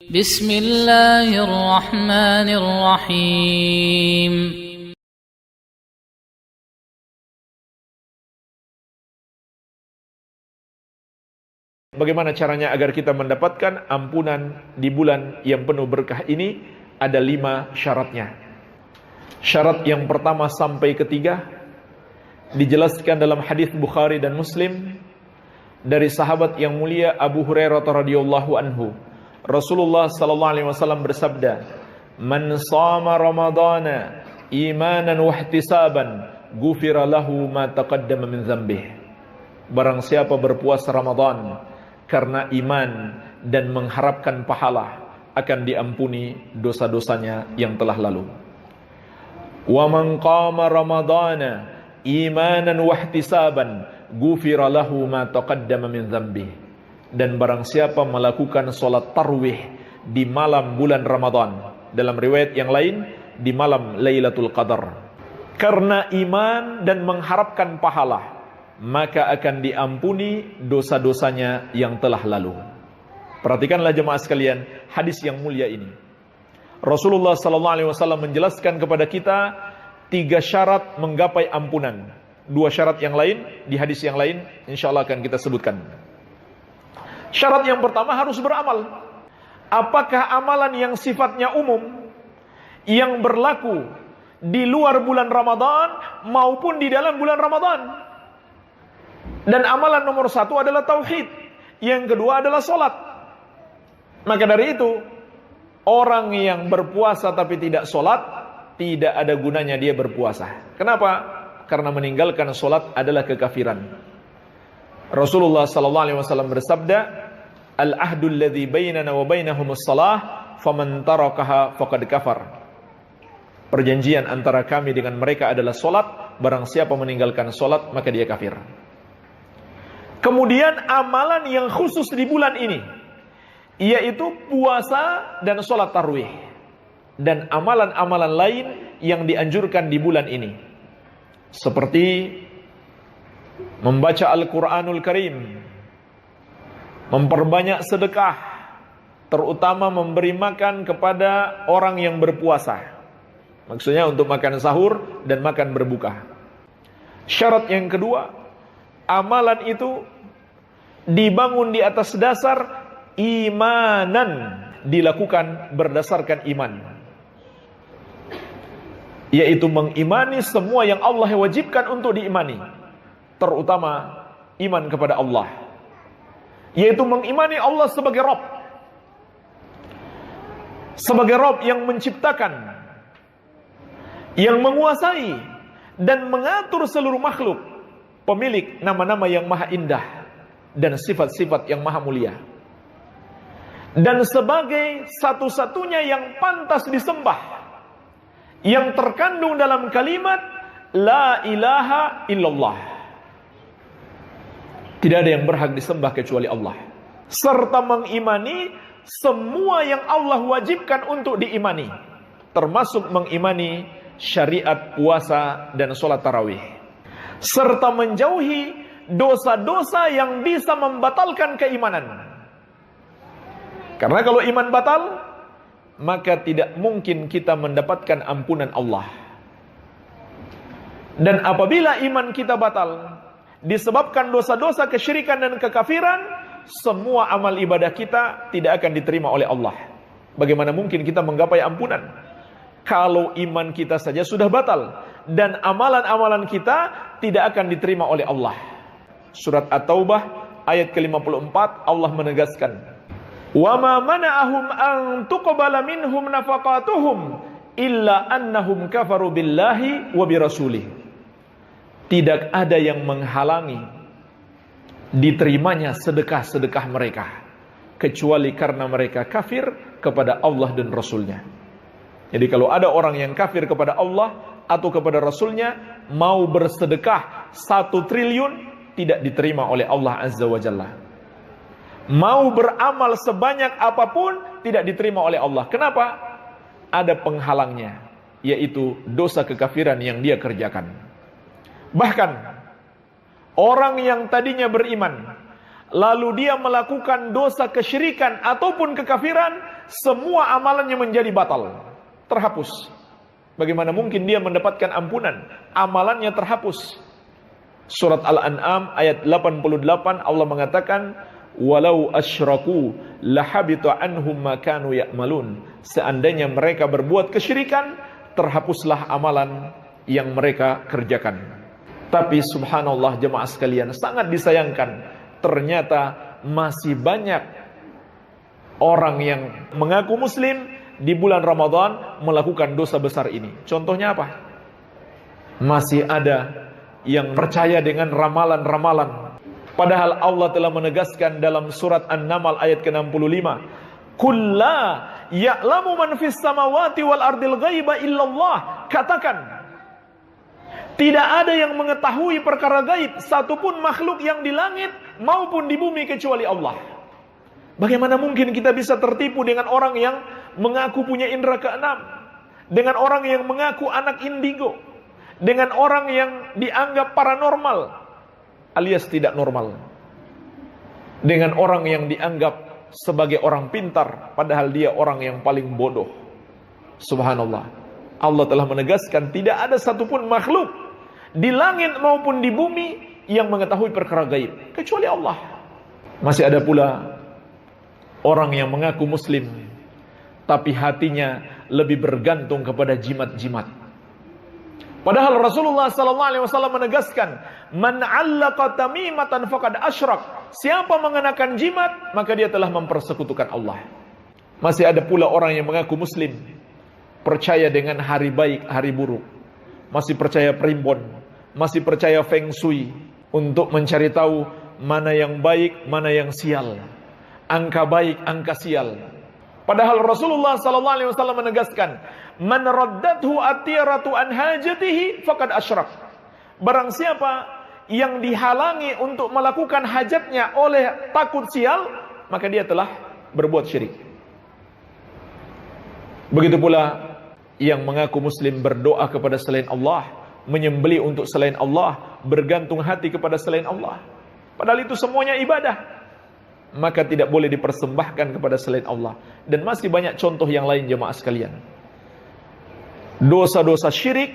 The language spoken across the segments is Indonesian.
Bismillahirrahmanirrahim. Bagaimana caranya agar kita mendapatkan ampunan di bulan yang penuh berkah ini? Ada 5 syaratnya. Syarat yang pertama sampai ketiga dijelaskan dalam hadis Bukhari dan Muslim dari sahabat yang mulia Abu Hurairah radhiyallahu anhu. Rasulullah sallallahu alaihi wasallam bersabda, "Man shama ramadhana imanan wa ihtisaban, ghufira lahu ma taqaddama min dzambih." Barang siapa berpuasa Ramadan karena iman dan mengharapkan pahala, akan diampuni dosa-dosanya yang telah lalu. Wa man qama ramadhana imanan wa ihtisaban, ghufira lahu ma taqaddama min dzambih. Dan barang siapa melakukan sholat tarwih di malam bulan Ramadan, dalam riwayat yang lain di malam Lailatul Qadar, karena iman dan mengharapkan pahala, maka akan diampuni dosa-dosanya yang telah lalu. Perhatikanlah jemaah sekalian hadis yang mulia ini. Rasulullah sallallahu alaihi wasallam menjelaskan kepada kita 3 syarat menggapai ampunan. 2 syarat yang lain di hadis yang lain insyaallah akan kita sebutkan. Syarat yang pertama harus beramal. Apakah amalan yang sifatnya umum, yang berlaku di luar bulan Ramadan maupun di dalam bulan Ramadan? Dan amalan nomor 1 adalah tauhid, yang kedua adalah sholat. Maka dari itu, orang yang berpuasa tapi tidak sholat, tidak ada gunanya dia berpuasa. Kenapa? Karena meninggalkan sholat adalah kekafiran. Rasulullah sallallahu alaihi wasallam bersabda, "Al-ahdu alladhi bainana wa bainahumus shalah, faman tarakaha faqad kafar." Perjanjian antara kami dengan mereka adalah sholat. Barang siapa meninggalkan sholat, maka dia kafir. Kemudian amalan yang khusus di bulan ini, yaitu puasa dan sholat tarwih, dan amalan-amalan lain yang dianjurkan di bulan ini, seperti membaca Al-Quranul Karim, memperbanyak sedekah, terutama memberi makan kepada orang yang berpuasa. Maksudnya untuk makan sahur dan makan berbuka. Syarat yang kedua, amalan itu dibangun di atas dasar imanan, dilakukan berdasarkan iman, yaitu mengimani semua yang Allah wajibkan untuk diimani, terutama iman kepada Allah, yaitu mengimani Allah sebagai Rabb, sebagai Rabb yang menciptakan, yang menguasai dan mengatur seluruh makhluk, pemilik nama-nama yang maha indah dan sifat-sifat yang maha mulia, dan sebagai satu-satunya yang pantas disembah, yang terkandung dalam kalimat La ilaha illallah. Tidak ada yang berhak disembah kecuali Allah, serta mengimani semua yang Allah wajibkan untuk diimani, termasuk mengimani syariat puasa dan sholat tarawih, serta menjauhi dosa-dosa yang bisa membatalkan keimanan. Karena kalau iman batal, maka tidak mungkin kita mendapatkan ampunan Allah. Dan apabila iman kita batal disebabkan dosa-dosa kesyirikan dan kekafiran, semua amal ibadah kita tidak akan diterima oleh Allah. Bagaimana mungkin kita menggapai ampunan kalau iman kita saja sudah batal dan amalan-amalan kita tidak akan diterima oleh Allah? Surat At-Taubah ayat ke-54 Allah menegaskan, "Wa ma mana'ahum an tuqbala minhum nafaqatuhum illa annahum kafaru billahi wa birasulihi." Tidak ada yang menghalangi diterimanya sedekah-sedekah mereka, kecuali karena mereka kafir kepada Allah dan Rasulnya. Jadi kalau ada orang yang kafir kepada Allah atau kepada Rasulnya, mau bersedekah 1 triliun, tidak diterima oleh Allah Azza wa Jalla. Mau beramal sebanyak apapun, tidak diterima oleh Allah. Kenapa? Ada penghalangnya, yaitu dosa kekafiran yang dia kerjakan. Bahkan orang yang tadinya beriman lalu dia melakukan dosa kesyirikan ataupun kekafiran, semua amalannya menjadi batal, terhapus. Bagaimana mungkin dia mendapatkan ampunan? Amalannya terhapus. Surat Al-An'am ayat 88 Allah mengatakan, walau asyraku lahabita anhum ma kanu ya'malun. Seandainya mereka berbuat kesyirikan, terhapuslah amalan yang mereka kerjakan. Tapi subhanallah jemaah sekalian, sangat disayangkan, ternyata masih banyak orang yang mengaku muslim di bulan Ramadan melakukan dosa besar ini. Contohnya apa? Masih ada yang percaya dengan ramalan-ramalan. Padahal Allah telah menegaskan dalam surat An-Naml ayat ke-65, "Qul la ya'lamu man fis samawati wal ardil ghaiba illallah." Katakan, tidak ada yang mengetahui perkara gaib satupun makhluk yang di langit maupun di bumi kecuali Allah. Bagaimana mungkin kita bisa tertipu dengan orang yang mengaku punya indera keenam, dengan orang yang mengaku anak indigo, dengan orang yang dianggap paranormal alias tidak normal, dengan orang yang dianggap sebagai orang pintar padahal dia orang yang paling bodoh. Subhanallah, Allah telah menegaskan tidak ada satupun makhluk di langit maupun di bumi yang mengetahui perkara gaib kecuali Allah. Masih ada pula orang yang mengaku muslim tapi hatinya lebih bergantung kepada jimat-jimat. Padahal Rasulullah SAW menegaskan, man 'allaqa tamimatan faqad asyrak. Siapa mengenakan jimat, maka dia telah mempersekutukan Allah. Masih ada pula orang yang mengaku muslim, percaya dengan hari baik, hari buruk, masih percaya primbon, masih percaya feng shui untuk mencari tahu mana yang baik, mana yang sial, angka baik, angka sial. Padahal Rasulullah SAW menegaskan, man raddathu atiratu an hajatihi faqad asyrak. Barang siapa yang dihalangi untuk melakukan hajatnya oleh takut sial, maka dia telah berbuat syirik. Begitu pula yang mengaku muslim berdoa kepada selain Allah, menyembelih untuk selain Allah, bergantung hati kepada selain Allah. Padahal itu semuanya ibadah, maka tidak boleh dipersembahkan kepada selain Allah. Dan masih banyak contoh yang lain jemaah sekalian. Dosa-dosa syirik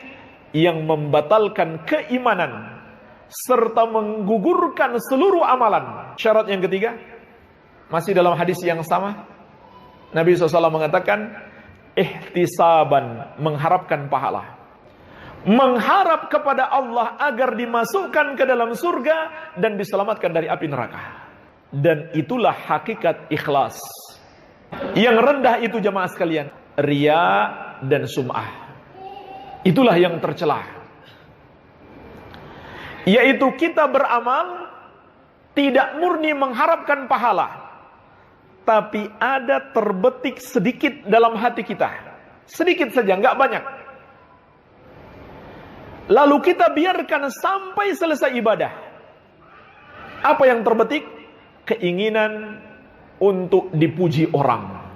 yang membatalkan keimanan serta menggugurkan seluruh amalan. Syarat yang ketiga, masih dalam hadis yang sama, Nabi SAW mengatakan, ihtisaban, mengharapkan pahala. Mengharap kepada Allah agar dimasukkan ke dalam surga dan diselamatkan dari api neraka. Dan itulah hakikat ikhlas. Yang rendah itu jemaah sekalian, riya dan sum'ah. Itulah yang tercela. Yaitu kita beramal tidak murni mengharapkan pahala, tapi ada terbetik sedikit dalam hati kita. Sedikit saja, enggak banyak. Lalu kita biarkan sampai selesai ibadah. Apa yang terbetik? Keinginan untuk dipuji orang.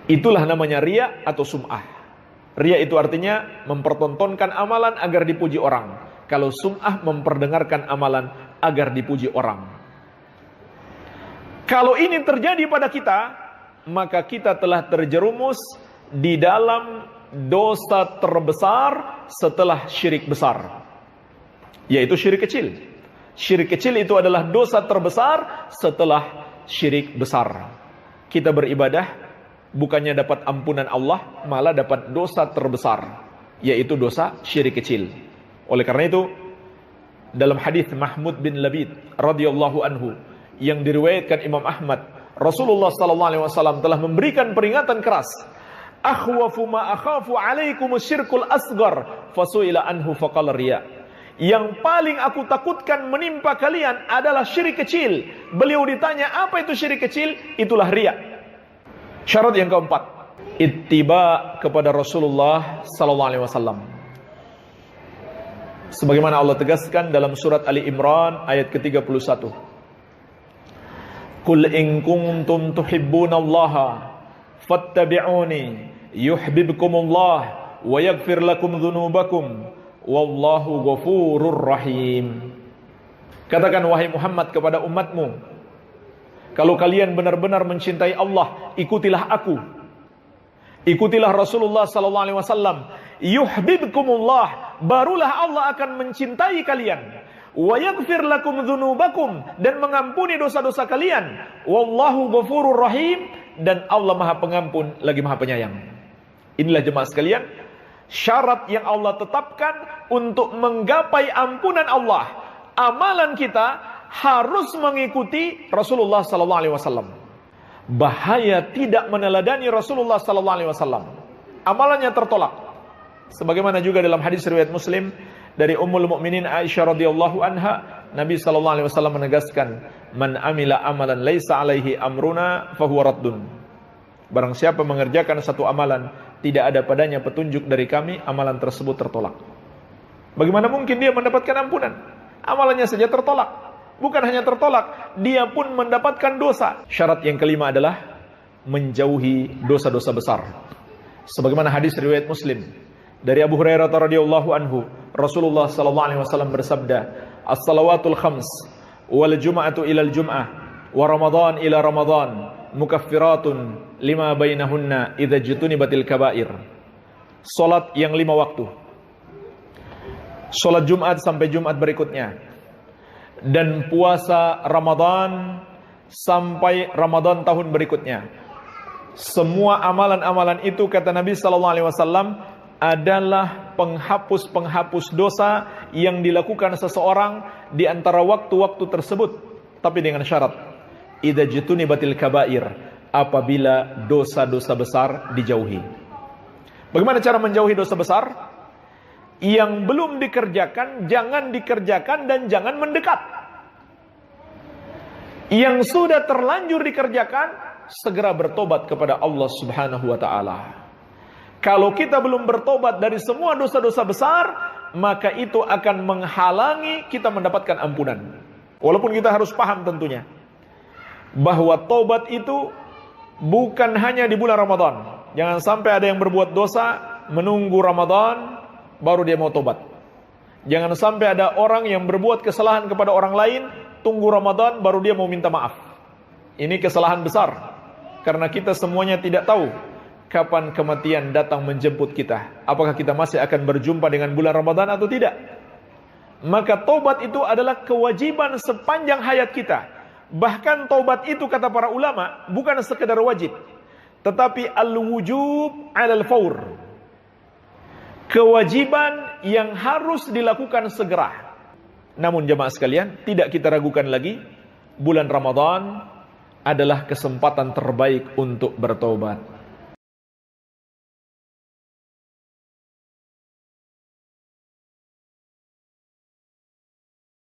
Itulah namanya riya atau sum'ah. Riya itu artinya mempertontonkan amalan agar dipuji orang. Kalau sum'ah memperdengarkan amalan agar dipuji orang. Kalau ini terjadi pada kita, maka kita telah terjerumus di dalam dosa terbesar setelah syirik besar, yaitu syirik kecil. Syirik kecil itu adalah dosa terbesar setelah syirik besar. Kita beribadah bukannya dapat ampunan Allah, malah dapat dosa terbesar, yaitu dosa syirik kecil. Oleh karena itu, dalam hadis Mahmud bin Labid radhiyallahu anhu yang diriwayatkan Imam Ahmad, Rasulullah SAW telah memberikan peringatan keras. Akhwafu ma akhafu alaikum syirkul asghar fasuila anhu faqala riya. Yang paling aku takutkan menimpa kalian adalah syirik kecil. Beliau ditanya, apa itu syirik kecil? Itulah riya. Syarat yang keempat, ittiba kepada Rasulullah SAW. Sebagaimana Allah tegaskan dalam surat Ali Imran ayat ke-31. Qul in kuntum tuhibbunallaha fattabi'uni yuhibbukumullah wa yaghfir lakum dzunubakum wallahu ghafurur rahim. Katakan wahai Muhammad kepada umatmu, Kalau kalian benar-benar mencintai Allah, ikutilah aku. Ikutilah Rasulullah sallallahu alaihi wasallam. Yuhibbukumullah, barulah Allah akan mencintai kalian. Wa yaghfir lakum dzunubakum, dan mengampuni dosa-dosa kalian. Wallahu ghafurur rahim, dan Allah Maha Pengampun lagi Maha Penyayang. Inilah jemaah sekalian, syarat yang Allah tetapkan untuk menggapai ampunan Allah. Amalan kita harus mengikuti Rasulullah sallallahu alaihi wasallam. Bahaya tidak meneladani Rasulullah sallallahu alaihi wasallam. Amalannya tertolak. Sebagaimana juga dalam hadis riwayat Muslim dari Ummul Mukminin Aisyah radhiyallahu anha, Nabi sallallahu alaihi wasallam menegaskan, "Man amila amalan laisa alaihi amruna fahuwa raddun." Barang siapa mengerjakan satu amalan tidak ada padanya petunjuk dari kami, amalan tersebut tertolak. Bagaimana mungkin dia mendapatkan ampunan? Amalannya saja tertolak. Bukan hanya tertolak, dia pun mendapatkan dosa. Syarat yang kelima adalah menjauhi dosa-dosa besar. Sebagaimana hadis riwayat Muslim dari Abu Hurairah radhiyallahu anhu, Rasulullah sallallahu alaihi wasallam bersabda, "As-salawatul khams wal jum'atu ilal jum'ah wa ramadan ila ramadan mukaffiratun lima bainahunna idza jutunibatil kaba'ir." Salat yang 5 waktu. Salat Jumat sampai Jumat berikutnya. Dan puasa Ramadan sampai Ramadan tahun berikutnya. Semua amalan-amalan itu, kata Nabi sallallahu alaihi wasallam, adalah penghapus-penghapus dosa yang dilakukan seseorang di antara waktu-waktu tersebut, tapi dengan syarat idza jutunibatil kaba'ir, apabila dosa-dosa besar dijauhi. Bagaimana cara menjauhi dosa besar? Yang belum dikerjakan jangan dikerjakan dan jangan mendekat. Yang sudah terlanjur dikerjakan, segera bertobat kepada Allah Subhanahu wa taala. Kalau kita belum bertobat dari semua dosa-dosa besar, maka itu akan menghalangi kita mendapatkan ampunan. Walaupun kita harus paham tentunya bahwa tobat itu bukan hanya di bulan Ramadan. Jangan sampai ada yang berbuat dosa menunggu Ramadan baru dia mau tobat. Jangan sampai ada orang yang berbuat kesalahan kepada orang lain, tunggu Ramadan baru dia mau minta maaf. Ini kesalahan besar, karena kita semuanya tidak tahu kapan kematian datang menjemput kita. Apakah kita masih akan berjumpa dengan bulan Ramadan atau tidak? Maka tobat itu adalah kewajiban sepanjang hayat kita. Bahkan tobat itu, kata para ulama, bukan sekedar wajib, tetapi al-wujub 'alal faur. Kewajiban yang harus dilakukan segera. Namun jemaah sekalian, tidak kita ragukan lagi, bulan Ramadan adalah kesempatan terbaik untuk bertobat.